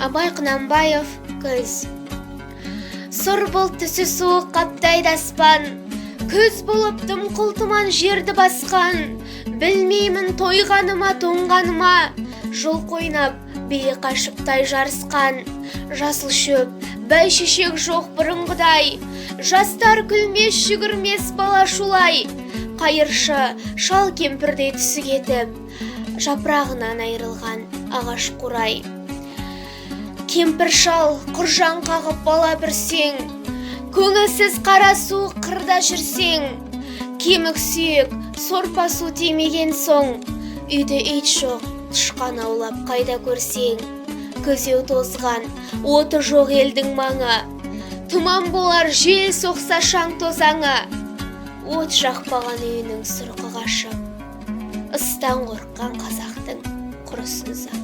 Абай Құнанбаев, күз. Сұр бұлт түсі суық қаптайды аспан, күз болып дымқыл тұман жерді басқан. Білмеймін тойғаныма тоңғаныма, жол қойнап бие қашыптай жарысқан. Жасыл шөп, бәйшешек жоқ бұрынғыдай, жастар күлмес жүгірмес бала шулай. Қайыршы шал кемпірдей түсі кетіп, жапырағынан айырылған ағаш қурай. Кемпір шал құржан қағып бала бүрсең, көңілсіз қара суық қырда жүрсең. Кемік сүйек сорпа су тимеген соң, үйде ит жоқ тышқан аулап қайда көрсең. Көзеу тозған оты жоқ елдің маңы, тұман болар жел соқса шаң тозаңы. От жақпаған үйінің сұрқы қашып, ыстан қорыққан қазақтың құрысын заң.